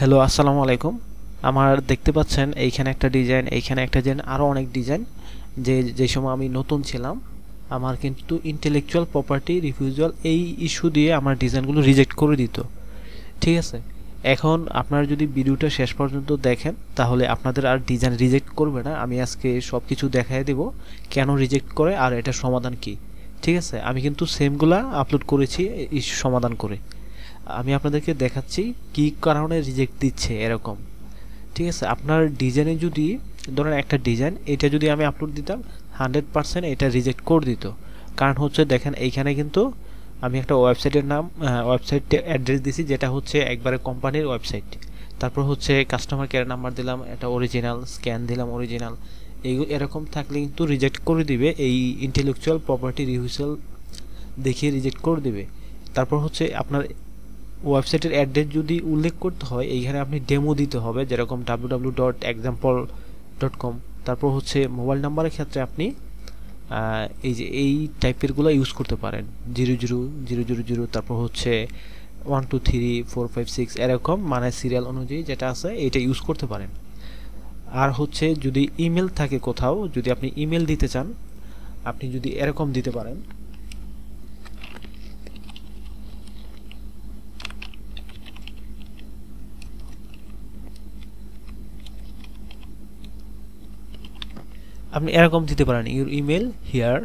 Hello, আসসালামু আলাইকুম। আমার দেখতে পাচ্ছেন এইখানে একটা ডিজাইন, এইখানে একটা ডিজাইন, আরও অনেক ডিজাইন। যে সময় আমি নতুন ছিলাম আমার কিন্তু ইন্টেলেকচুয়াল প্রপার্টি রিফিউজাল এই ইস্যু দিয়ে আমার ডিজাইনগুলো রিজেক্ট করে দিত। ঠিক আছে, এখন আপনারা যদি ভিডিওটা শেষ পর্যন্ত দেখেন তাহলে আপনাদের আর ডিজাইন রিজেক্ট করবে না। আমি আজকে সব কিছু দেখাই দেব কেন রিজেক্ট করে আর এটার সমাধান কি। ঠিক আছে, আমি কিন্তু সেমগুলা আপলোড করেছি ইস্যু সমাধান করে। আমি আপনাদেরকে দেখাচ্ছি কি কারণে রিজেক্ট দিচ্ছে এরকম। ঠিক আছে, আপনার ডিজাইনে যদি ধরেন একটা ডিজাইন, এটা যদি আমি আপলোড দিতাম 100% এটা রিজেক্ট করে দিত। কারণ হচ্ছে দেখেন এইখানে কিন্তু আমি একটা ওয়েবসাইটের নাম, ওয়েবসাইট অ্যাড্রেস দিছি যেটা হচ্ছে একবারে কোম্পানির ওয়েবসাইট। তারপর হচ্ছে কাস্টমার কেয়ার নাম্বার দিলাম, এটা অরিজিনাল, স্ক্যান দিলাম অরিজিনাল। এরকম থাকলে কিন্তু রিজেক্ট করে দিবে, এই ইন্টেলেকচুয়াল প্রপার্টি রিফিউজাল দেখিয়ে রিজেক্ট করে দিবে। তারপর হচ্ছে আপনার ওয়েবসাইটের অ্যাড্রেস যদি উল্লেখ করতে হয় এইখানে আপনি ডেমো দিতে হবে, যেরকম www.example.com। তারপর হচ্ছে মোবাইল নাম্বারের ক্ষেত্রে আপনি এই টাইপেরগুলো ইউজ করতে পারেন, 000000, তারপর হচ্ছে 12345 এরকম, মানে সিরিয়াল অনুযায়ী যেটা আছে এটা ইউজ করতে পারেন। আর হচ্ছে যদি ইমেল থাকে কোথাও, যদি আপনি ইমেল দিতে চান আপনি যদি এরকম দিতে পারেন, আপনি এরকম দিতে পারেন ইউর ইমেল হিয়ার।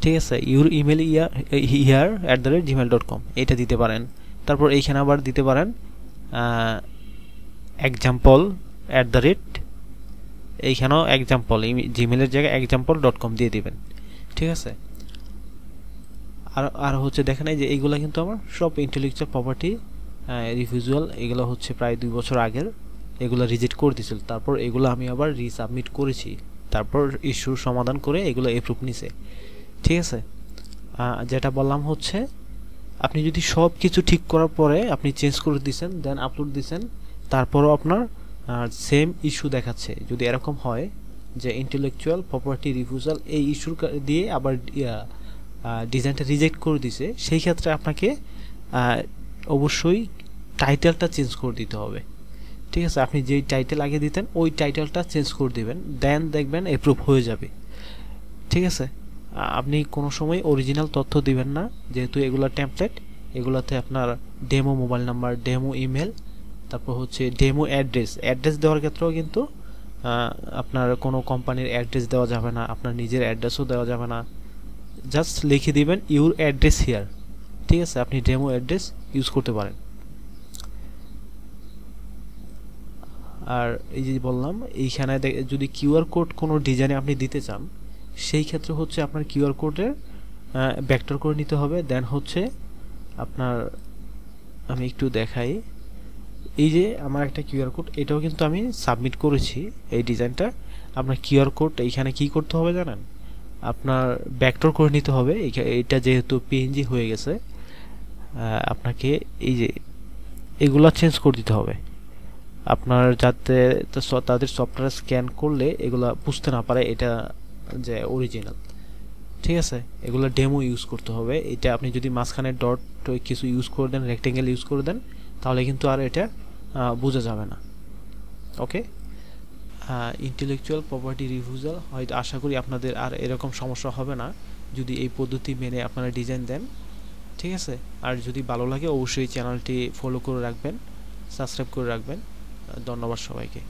ঠিক আছে, ইউর ইমেল হিয়ার @gmail.com এটা দিতে পারেন। তারপর এইখানে আবার দিতে পারেন এক্সাম্পল এইখানেও এক্সাম্পল, জিমেলের জায়গায় example.com দিয়ে দিবেন। ঠিক আছে, আর হচ্ছে দেখেন এই যে এইগুলা কিন্তু আমার সব ইন্টেলেকচুয়াল প্রপার্টি রিফিউজাল, এগুলো হচ্ছে প্রায় 2 বছর আগের, এগুলো রিজেক্ট করে দিয়েছিল। তারপর এগুলো আমি আবার রিসাবমিট করেছি, তারপর ইস্যুর সমাধান করে এগুলো এপ্রুভ নিছে। ঠিক আছে, যেটা বললাম হচ্ছে আপনি যদি সব কিছু ঠিক করার পরে আপনি চেঞ্জ করে দিয়েছেন, দেন আপলোড দিয়েছেন, তারপরও আপনার সেম ইস্যু দেখাচ্ছে, যদি এরকম হয় যে ইন্টেলেকচুয়াল প্রপার্টি রিফিউজাল এই ইস্যুর দিয়ে আবার ডিজাইনটা রিজেক্ট করে দিছে, সেই ক্ষেত্রে আপনাকে অবশ্যই টাইটেলটা চেঞ্জ করে দিতে হবে। ঠিক আছে, আপনি যেই টাইটেল আগে দিতেন ওই টাইটেলটা চেঞ্জ করে দিবেন, দেন দেখবেন অ্যাপ্রুভ হয়ে যাবে। ঠিক আছে, আপনি কোনো সময় অরিজিনাল তথ্য দিবেন না, যেহেতু এগুলো টেমপ্লেট, এগুলোতে আপনার demo mobile number, demo email, তারপর হচ্ছে ডেমো অ্যাড্রেস দেওয়ার ক্ষেত্রেও কিন্তু আপনার কোনো কোম্পানির অ্যাড্রেস দেওয়া যাবে না, আপনার নিজের অ্যাড্রেসও দেওয়া যাবে না, জাস্ট লিখে দিবেন ইউর অ্যাড্রেস হিয়ার। ঠিক আছে, আপনি ডেমো অ্যাড্রেস ইউজ করতে পারেন। আর এই যে বললাম এইখানে যদি কিউআর কোড কোনো ডিজাইনে আপনি দিতে চান, সেই ক্ষেত্রে হচ্ছে আপনার কিউআর কোডের ভেক্টর করে নিতে হবে। দেন হচ্ছে আপনার, আমি একটু দেখাই, এই যে আমার একটা কিউআর কোড, এটাও কিন্তু আমি সাবমিট করেছি এই ডিজাইনটা। আপনার কিউআর কোড এইখানে কি করতে হবে জানেন, আপনার ভেক্টর করে নিতে হবে। এইটা যেহেতু পিএনজি হয়ে গেছে, আপনাকে এই যে এগুলা চেঞ্জ করে দিতে হবে আপনার, যাতে তাদের সফটওয়্যার স্ক্যান করলে এগুলা বুঝতে না পারে এটা যে অরিজিনাল। ঠিক আছে, এগুলো ডেমো ইউজ করতে হবে। এটা আপনি যদি মাঝখানে ডট কিছু ইউজ করে দেন, রেক্টেঙ্গেল ইউজ করে দেন, তাহলে কিন্তু আর এটা বোঝা যাবে না। ওকে, ইন্টেলেকচুয়াল প্রপার্টি রিফিউজাল হয়তো আশা করি আপনাদের আর এরকম সমস্যা হবে না যদি এই পদ্ধতি মেনে আপনারা ডিজাইন দেন। ঠিক আছে, আর যদি ভালো লাগে অবশ্যই চ্যানেলটি ফলো করে রাখবেন, সাবস্ক্রাইব করে রাখবেন। ধন্যবাদ সবাইকে।